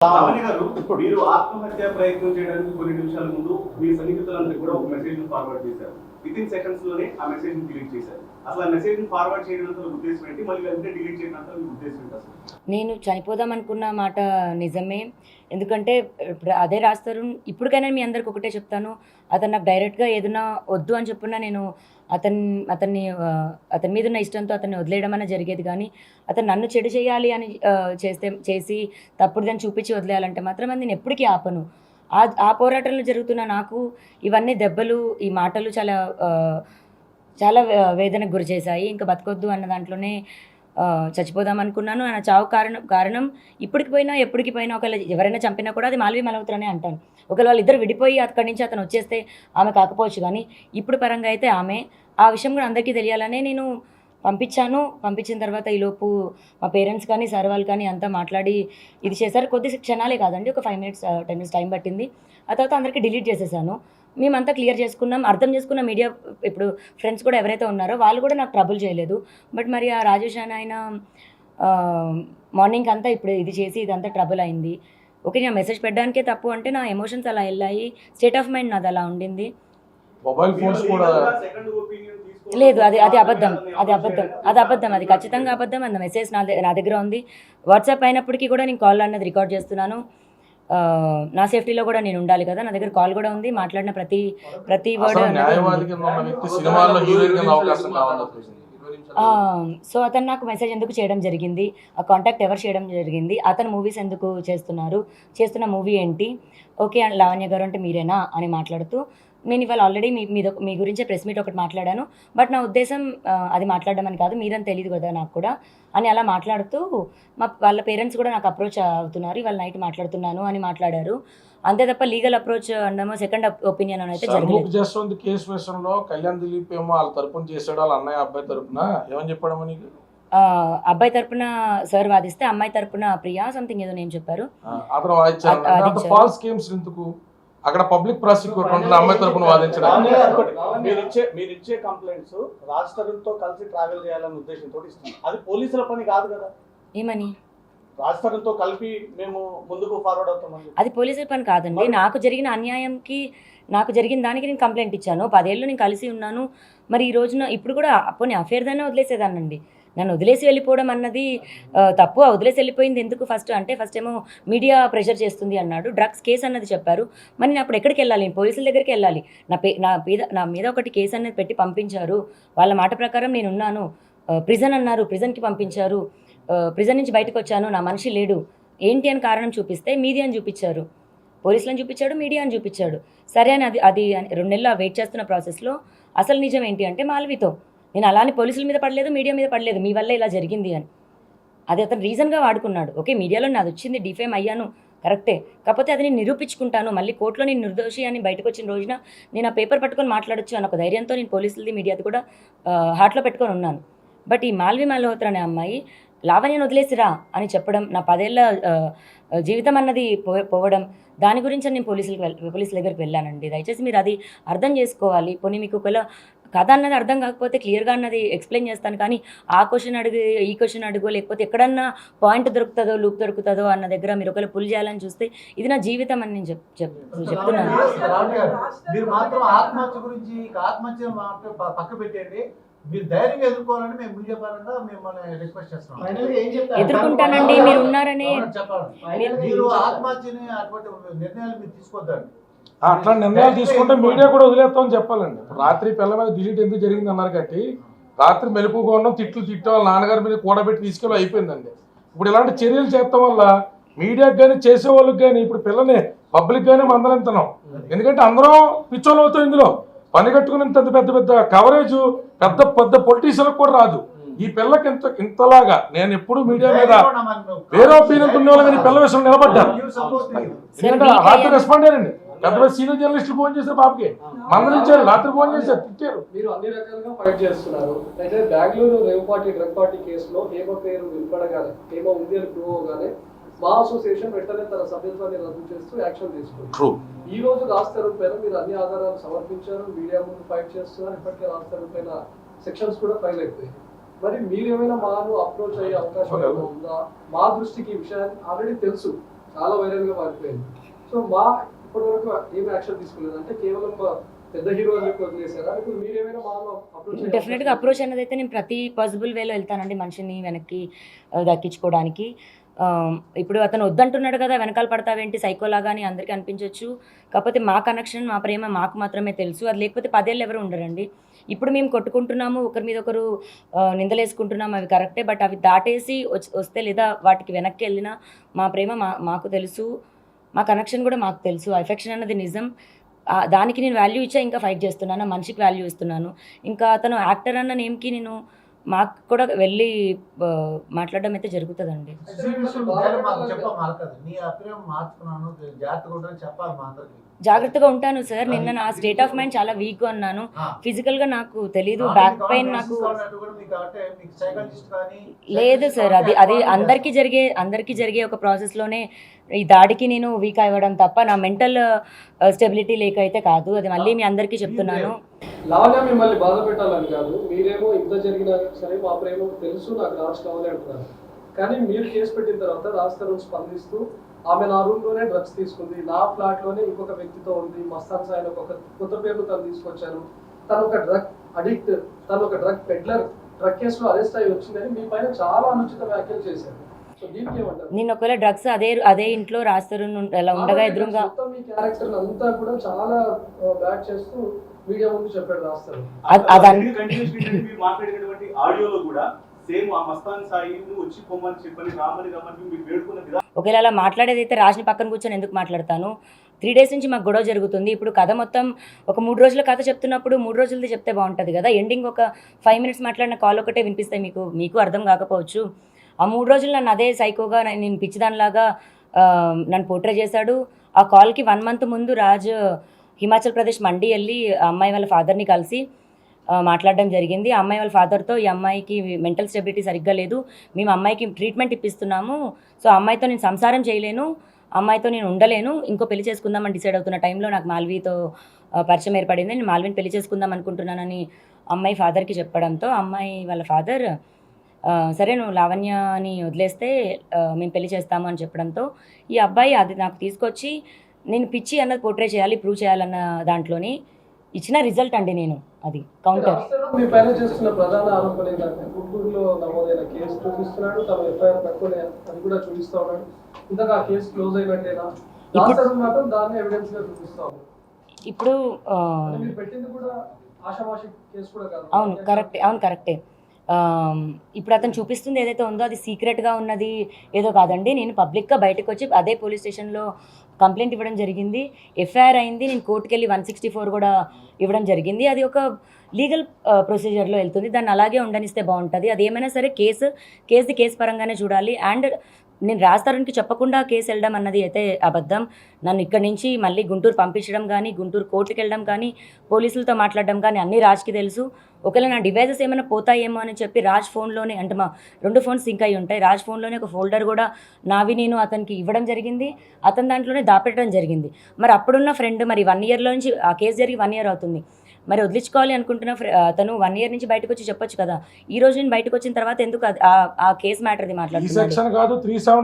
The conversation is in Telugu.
రామణి గారు, మీరు ఆత్మహత్య ప్రయత్నం చేయడానికి కొన్ని నిమిషాల ముందు మీ సన్నిహితులందరికీ కూడా ఒక మెసేజ్ ఫార్వర్డ్ చేశారు. విత్ ఇన్ సెకండ్స్ లోనే ఆ మెసేజ్ ని డిలీట్ చేశారు. అసలు ఆ మెసేజ్ ని ఫార్వర్డ్ చేయడంతో ఉద్దేశం ఏంటి, మళ్ళీ వెంటనే డిలీట్ చేయడంతో ఉద్దేశం ఏంటి? అసలు నేను చనిపోదాం అనుకున్న మాట నిజమే. ఎందుకంటే ఇప్పుడు అదే రాస్తారు. ఇప్పటికైనా మీ అందరికి ఒకటే చెప్తాను, అతను నాకు డైరెక్ట్గా ఏదైనా వద్దు అని చెప్పున్నా నేను అతన్ని మీద ఉన్న ఇష్టంతో అతన్ని వదిలేయడం అన్న జరిగేది. కానీ అతను నన్ను చెడు చేయాలి అని చేసి తప్పుడు దాన్ని చూపించి వదిలేయాలంటే మాత్రం అది నేను ఎప్పటికీ ఆపను. ఆ పోరాటంలో జరుగుతున్న నాకు ఇవన్నీ దెబ్బలు, ఈ మాటలు చాలా చాలా వేదనకు గురి చేశాయి. ఇంకా బతకొద్దు అన్న దాంట్లోనే చచ్చిపోదాం అనుకున్నాను. నా చావు కారణం ఇప్పటికి పోయినా ఎప్పటికి పోయినా ఒకవేళ ఎవరైనా చంపినా కూడా అది మాల్వి మల్హోత్రానే అంటాను. ఒకవేళ వాళ్ళిద్దరు విడిపోయి అక్కడి నుంచి అతను వచ్చేస్తే ఆమె కాకపోవచ్చు, కానీ ఇప్పుడు పరంగా అయితే ఆమె. ఆ విషయం కూడా అందరికీ తెలియాలనే నేను పంపించాను. పంపించిన తర్వాత ఈలోపు మా పేరెంట్స్ కానీ సార్ వాళ్ళు కానీ అంతా మాట్లాడి ఇది చేశారు. కొద్ది క్షణాలే కాదండి, ఒక 5 minutes 10 minutes టైం పట్టింది. ఆ తర్వాత అందరికీ డిలీట్ చేసేసాను. మేమంతా క్లియర్ చేసుకున్నాం, అర్థం చేసుకున్న మీడియా ఇప్పుడు ఫ్రెండ్స్ కూడా ఎవరైతే ఉన్నారో వాళ్ళు కూడా నాకు ట్రబుల్ చేయలేదు. బట్ మరి ఆ రాజేష్ అని ఆయన మార్నింగ్ అంతా ఇప్పుడు ఇది చేసి ఇదంతా ట్రబుల్ అయింది. ఓకే, నేను మెసేజ్ పెట్టడానికే తప్పు అంటే నా ఎమోషన్స్ అలా వెళ్ళాయి, స్టేట్ ఆఫ్ మైండ్ నాది అలా ఉండింది. మొబైల్ ఫోన్స్ కూడా లేదు, అది అబద్ధం, అది ఖచ్చితంగా అబద్ధం. అంత మెసేజ్ నా దగ్గర ఉంది. వాట్సాప్ అయినప్పటికీ కూడా నేను కాల్ అన్నది రికార్డ్ చేస్తున్నాను. నా సేఫ్టీలో కూడా నేను ఉండాలి కదా, నా దగ్గర కాల్ కూడా ఉంది. మాట్లాడిన ప్రతి వర్డ్. సో అతను నాకు మెసేజ్ ఎందుకు చేయడం జరిగింది, ఆ కాంటాక్ట్ ఎవరు చేయడం జరిగింది, అతను మూవీస్ ఎందుకు చేస్తున్న మూవీ ఏంటి, ఓకే లావణ్య గారు అంటే మీరేనా అని మాట్లాడుతూ, నేను ఇవాళ ఆల్రెడీ మీ గురించే ప్రెస్ మీట్ ఒకటి మాట్లాడాను, బట్ నా ఉద్దేశం అది మాట్లాడడం అని కాదు, మీరని తెలియదు కదా నాకు కూడా అని అలా మాట్లాడుతూ వాళ్ళ పేరెంట్స్ కూడా నాకు అప్రోచ్ అవుతున్నారు, ఇవాళ నైట్ మాట్లాడుతున్నాను అని మాట్లాడారు. అంతే తప్ప లీగల్ అప్రోచ్ అన్నామో సెకండ్ ఒపీనియన్ అని అయితే జరగలేదు. కేసు విషయంలో కళ్యాణ్ దిలీప్ ఏమో వాళ్ళ తరపున చేసాడు, వాళ్ళ అన్నయ్య అబ్బాయి తరపున ఏమని చెప్పాడమో నీకు? అబ్బాయి తరపున సార్ వాదిస్తే అమ్మాయి తరపున ప్రియా సంథింగ్ ఏదో నేను చెప్పారు. అతను అక్కడ పబ్లిక్ ప్రాసిక్యూటర్ ఉంటుంది, అమ్మాయి తరపున వాదించడానికి. మీరు ఇచ్చే కంప్లైంట్స్ రాజ్ తరుణ్ తో కలిసి ట్రావెల్ చేయాలనే ఉద్దేశంతో ఇస్తాం. అది పోలీసుల పని కాదు కదా. ఏమని రాజ్ తరుణ్ తో కలిపి మేము ముందుకు ఫార్వర్డ్ అవుతామని? అది పోలీసుల పని కాదండి. నాకు జరిగిన అన్యాయంకి, నాకు జరిగిన దానికి నేను కంప్లైంట్ ఇచ్చాను. 10 ఏళ్ళు నేను కలిసి ఉన్నాను. మరి ఈ రోజున ఇప్పుడు కూడా పోనీ అఫేర్ దాన్ని వదిలేసేదానండి. నన్ను వదిలేసి వెళ్ళిపోవడం అన్నది తప్పు. వదిలేసి వెళ్ళిపోయింది ఎందుకు ఫస్ట్ ఏమో మీడియా ప్రెషర్ చేస్తుంది అన్నాడు. డ్రగ్స్ కేసు అన్నది చెప్పారు. మరి నేను అప్పుడు ఎక్కడికి వెళ్ళాలి? పోలీసుల దగ్గరికి వెళ్ళాలి. నా మీద ఒకటి కేసు అనేది పెట్టి పంపించారు. వాళ్ళ మాట ప్రకారం నేను ఉన్నాను. ప్రిజన్ అన్నారు, ప్రిజన్కి పంపించారు. ప్రిజన్ నుంచి బయటకు వచ్చాను, నా మనిషి లేడు ఏంటి అని కారణం చూపిస్తే మీడియాని చూపించారు, పోలీసులను చూపించాడు, మీడియాని చూపించాడు. సరే అని అది 2 నెలలు వెయిట్ చేస్తున్న ప్రాసెస్లో అసలు నిజం ఏంటి అంటే మాల్వితో నేను అలానే పోలీసుల మీద పడలేదు, మీడియా మీద పడలేదు, మీ వల్ల ఇలా జరిగింది అని. అది అతను రీజన్గా వాడుకున్నాడు. ఓకే, మీడియాలో నాది వచ్చింది, డిఫేమ్ అయ్యాను, కరెక్టే. కాకపోతే అది నేను నిరూపించుకుంటాను, మళ్ళీ కోర్టులో నేను నిర్దోషి అని బయటకు వచ్చిన రోజున నేను ఆ పేపర్ పట్టుకొని మాట్లాడొచ్చు అన్న ఒక ధైర్యంతో నేను పోలీసులది మీడియాది కూడా హార్ట్లో పెట్టుకొని ఉన్నాను. బట్ ఈ మాల్వి మల్హోత్రా అనే అమ్మాయి లావణ్యను వదిలేసిరా అని చెప్పడం, నా 10 ఏళ్ల జీవితం అన్నది పోవడం, దాని గురించి నేను పోలీసుల దగ్గరికి వెళ్ళానండి. దయచేసి మీరు అది అర్థం చేసుకోవాలి. పోనీ మీకు ఒకవేళ కథ అన్నది అర్థం కాకపోతే క్లియర్గా అన్నది ఎక్స్ప్లెయిన్ చేస్తాను, కానీ ఆ క్వశ్చన్ అడుగు, ఈ క్వశ్చన్ అడుగు, లేకపోతే ఎక్కడన్నా పాయింట్ దొరుకుతుందో, లూప్ దొరుకుతుందో అన్న దగ్గర మీరు ఒకవేళ పుల్ చేయాలని చూస్తే ఇది నా జీవితం అని నేను చెప్తున్నాను. మీరు మాత్రం ఆత్మహత్య గురించి ఆత్మహత్య పక్క పెట్టండి, మీరు ధైర్యంగా ఎదుర్కోవాలని మేము మీడియా పరంగా మిమ్మల్ని రిక్వెస్ట్ చేస్తున్నాం. ఎదుర్కొంటానండి, మీరు ఉన్నారని. మీరు ఆత్మహత్యని అటువంటి నిర్ణయాలు మీరు తీసుకోవద్దండి. అట్లా నిర్ణయాలు తీసుకుంటే మీడియా కూడా వదిలేస్తామని చెప్పాలండి. రాత్రి పిల్ల మీద డిలీట్ ఎందుకు జరిగింది అన్నారు కాబట్టి రాత్రి మెలుపుకోవడం, తిట్లు వాళ్ళ నాన్నగారి మీద కూడబెట్టి తీసుకెళ్ళి అయిపోయిందండి. ఇప్పుడు ఇలాంటి చర్యలు చేయడం వల్ల మీడియాకి కానీ చేసే వాళ్ళకి కానీ ఇప్పుడు పిల్లని పబ్లిక్ గానే మందలిస్తున్నాం. ఎందుకంటే అందరం పిచ్చోళ్ళు అవుతాం. ఇందులో పని కట్టుకునేంత పెద్ద కవరేజ్ పెద్ద పొలిటీషియన్లకు కూడా రాదు. ఈ పిల్లకి ఇంతలాగా నేను ఎప్పుడు మీడియా మీద వేరే ఒపీనియన్ ఉన్న వాళ్ళని పిల్ల విషయంలో నిలబడ్డాను. ఎందుకంటే రాత్రి రెస్పాండ్ అయ్యారండి. పెద్ద సీనియర్ జర్నలిస్టులు ఫోన్ చేశారు, పాపకి మందలించారు, రాత్రి ఫోన్ చేశారు, తిట్టారు. మీరు అన్ని రకాలుగా ఫైట్ చేస్తున్నారు. అయితే Bengaluru rave party drug party కేసులో హేమ పేరు వినపడగానే, హేమ ఉంది అని ప్రూవ్ అవగానే మా అసోసియేషన్ వెంటనే తన సభ్యత్వాన్ని రద్దు చేస్తూ యాక్షన్ తీసుకుంది. ఈ రోజు రాజ్ తరుణ్ పైన మీరు అన్ని ఆధారాలు సమర్పించారు, మీడియా ముందు ఫైట్ చేస్తున్నారు. ఇప్పటికే రాజ్ తరుణ్ పైన సెక్షన్స్ కూడా ఫైల్ అయిపోయాయి. మరి మీరు ఏమైనా మాను అప్రోచ్ అయ్యే అవకాశం ఉందా? మా దృష్టికి ఈ విషయాన్ని ఆల్రెడీ తెలుసు, చాలా వైరల్ గా మారిపోయింది. సో మా ఇప్పటి వరకు ఏం యాక్షన్ తీసుకోలేదు, అంటే కేవలం పెద్ద హీరో అని చెప్పి వదిలేసారా? ఇప్పుడు మీరేమైనా మాలో అప్రోచ్ డెఫినెట్గా అప్రోచ్ అనేది అయితే నేను ప్రతి పాసిబుల్ వేలో వెళ్తానండి మనిషిని వెనక్కి దక్కించుకోవడానికి. ఇప్పుడు అతను వద్దంటున్నాడు కదా, వెనకాల పడతావేంటి సైకోలాగా అని అందరికీ అనిపించవచ్చు. కాకపోతే మా కనెక్షన్, మా ప్రేమ మాకు మాత్రమే తెలుసు. అది లేకపోతే 10 ఏళ్ళు ఎవరు ఉండరండి. ఇప్పుడు మేము కొట్టుకుంటున్నాము, ఒకరి మీద ఒకరు నిందలేసుకుంటున్నాము, అవి కరెక్టే. బట్ అవి దాటేసి వస్తే లేదా వాటికి వెనక్కి వెళ్ళినా మా ప్రేమ మాకు తెలుసు, మా కనెక్షన్ కూడా మాకు తెలుసు. ఎఫెక్షన్ అన్నది నిజం. దానికి నేను వాల్యూ ఇచ్చా, ఇంకా ఫైట్ చేస్తున్నాను, మనిషికి వాల్యూ ఇస్తున్నాను. ఇంకా అతను యాక్టర్ అన్న నేమ్కి నేను మాకు కూడా వెళ్ళి మాట్లాడడం అయితే జరుగుతుందండి. జాగ్రత్తగా ఉంటాను సార్. నిన్న నా స్టేట్ ఆఫ్ మైండ్ చాలా వీక్ గా ఉన్నాను. ఫిజికల్ గా నాకు తెలీదు, బ్యాక్ పెయిన్ నాకు లేదు సార్. అది అందరికీ జరిగే ఒక ప్రాసెస్ లోనే ఈ దాడికి నేను వీక్ అవ్వడం తప్ప నా మెంటల్ స్టెబిలిటీ లేక అయితే కాదు. అది మళ్ళీ మీ అందరికీ చెప్తున్నాను. లావణ్య మిమ్మల్ని బాధ పెట్టాలని కాదు, మీరేమో ఇంత జరిగినా సరే మా ప్రేమ తెలుసు, నాకు రాజ్ కావాలి అంటున్నారు. కానీ మీరు కేసు పెట్టిన తర్వాత రాజ్ తరుణ్ స్పందిస్తూ ఆమె నా రూమ్ లోనే డ్రగ్స్ తీసుకుంది, నా ఫ్లాట్ లోనే ఇంకొక వ్యక్తితో ఉంది, మస్తాన్ సాయి అని ఒక కొత్త పేరు తను తీసుకొచ్చాను, తను ఒక డ్రగ్ అడిక్ట్, తను ఒక డ్రగ్ పెడ్లర్, డ్రగ్ కేసులో అరెస్ట్ అయ్యి వచ్చిందని మీ పైన చాలా అనుచిత వ్యాఖ్యలు చేశారు. సో దీనికి ఏమంటారు? నేను ఒకవేళ డ్రగ్స్ అదే ఇంట్లో రాజ్ తరుణ్ అలా ఉండగా ఎదురుగా మీ క్యారెక్టర్ అంతా కూడా చాలా బ్యాడ్ చేస్తూ మీడియా ముందు చెప్పాడు రాజ్ తరుణ్. మీరు మాట్లాడినటువంటి ఆడియోలో కూడా సేమ్ ఆ మస్తాన్ సాయిని వచ్చి పొమ్మని చెప్పని రామని మీరు వేడుకున్న విధానం. ఒకవేళ అలా మాట్లాడేది అయితే రాజ్ని పక్కన కూర్చొని ఎందుకు మాట్లాడతాను? 3 days నుంచి మాకు గొడవ జరుగుతుంది. ఇప్పుడు కథ మొత్తం ఒక 3 రోజుల కథ చెప్తున్నప్పుడు 3 రోజులది చెప్తే బాగుంటుంది కదా. ఎండింగ్ ఒక 5 minutes మాట్లాడిన కాల్ ఒకటే వినిపిస్తాయి. మీకు అర్థం కాకపోవచ్చు. ఆ 3 రోజులు నన్ను అదే సైకోగా నేను పిచ్చిదానిలాగా నన్ను పోర్ట్రే చేశాడు. ఆ కాల్కి 1 month ముందు రాజ్ హిమాచల్ ప్రదేశ్ మండి వెళ్ళి ఆ అమ్మాయి వాళ్ళ ఫాదర్ని కలిసి మాట్లాడడం జరిగింది. ఆ అమ్మాయి వాళ్ళ ఫాదర్తో ఈ అమ్మాయికి మెంటల్ స్టెబిలిటీ సరిగ్గా లేదు, మేము అమ్మాయికి ట్రీట్మెంట్ ఇప్పిస్తున్నాము, సో అమ్మాయితో నేను సంసారం చేయలేను, అమ్మాయితో నేను ఉండలేను, ఇంకో పెళ్లి చేసుకుందామని డిసైడ్ అవుతున్న టైంలో నాకు మాల్వీతో పరిచయం ఏర్పడింది. నేను మాల్వీని పెళ్లి చేసుకుందాం అనుకుంటున్నానని అమ్మాయి ఫాదర్కి చెప్పడంతో అమ్మాయి వాళ్ళ ఫాదర్ సరే నువ్వు లావణ్యని వదిలేస్తే మేము పెళ్లి చేస్తాము అని చెప్పడంతో ఈ అబ్బాయి అది నాకు తీసుకొచ్చి నేను పిచ్చి అన్నది పోర్ట్రే చేయాలి, ప్రూవ్ చేయాలన్న దాంట్లోని ఇచ్చిన రిజల్ట్ అండి. నేను అది కౌంటర్. మీ పైన చేస్తున్న ప్రధాన ఆరోపణ ఏంటంటే గుంటూరులో నమోదైన కేసు చూపిస్తున్నాడు, తమ ఎఫ్ఐఆర్ పెట్టుకునే అది కూడా చూపిస్తా ఉన్నాడు. ఇంతగా ఆ కేసు క్లోజ్ అయినట్టేనా? మాత్రం దాన్ని ఎవిడెన్స్ గా చూపిస్తా ఉన్నాడు. ఇప్పుడు మీరు పెట్టింది కూడా ఆషామాషి కేసు కూడా కాదు. అవును కరెక్టే. ఇప్పుడు అతను చూపిస్తుంది ఏదైతే ఉందో అది సీక్రెట్గా ఉన్నది ఏదో కాదండి. నేను పబ్లిక్గా బయటకు వచ్చి అదే పోలీస్ స్టేషన్లో కంప్లైంట్ ఇవ్వడం జరిగింది, ఎఫ్ఐఆర్ అయింది. నేను కోర్టుకు వెళ్ళి 164 కూడా ఇవ్వడం జరిగింది. అది ఒక లీగల్ ప్రొసీజర్లో వెళ్తుంది, దాన్ని అలాగే ఉండనిస్తే బాగుంటుంది. అది ఏమైనా సరే కేసు పరంగానే చూడాలి. అండ్ నేను రాజ్ తరుణ్కి చెప్పకుండా కేసు వెళ్ళడం అన్నది అయితే అబద్ధం. నన్ను ఇక్కడి నుంచి మళ్ళీ గుంటూరు పంపించడం కానీ, గుంటూరు కోర్టుకి వెళ్ళడం కానీ, పోలీసులతో మాట్లాడడం కానీ అన్నీ రాజ్కి తెలుసు. ఒకవేళ నా డివైజెస్ ఏమైనా పోతాయేమో అని చెప్పి రాజ్ ఫోన్లోనే, అంటే మా 2 phones సింక్ అయి ఉంటాయి, రాజ్ ఫోన్లోనే ఒక ఫోల్డర్ కూడా నావి నేను అతనికి ఇవ్వడం జరిగింది, అతని దాంట్లోనే దాపెట్టడం జరిగింది. మరి అప్పుడున్న ఫ్రెండ్ మరి 1 yearలో నుంచి ఆ కేసు జరిగి 1 year అవుతుంది, మరి వదిలించుకోవాలి అనుకుంటున్న తను 1 year నుంచి బయటకు వచ్చి చెప్పొచ్చు కదా. ఈ రోజు నేను బయటకు వచ్చిన తర్వాత ఎందుకు ఆ కేసు మ్యాటర్ది మాట్లాడుతున్నాను?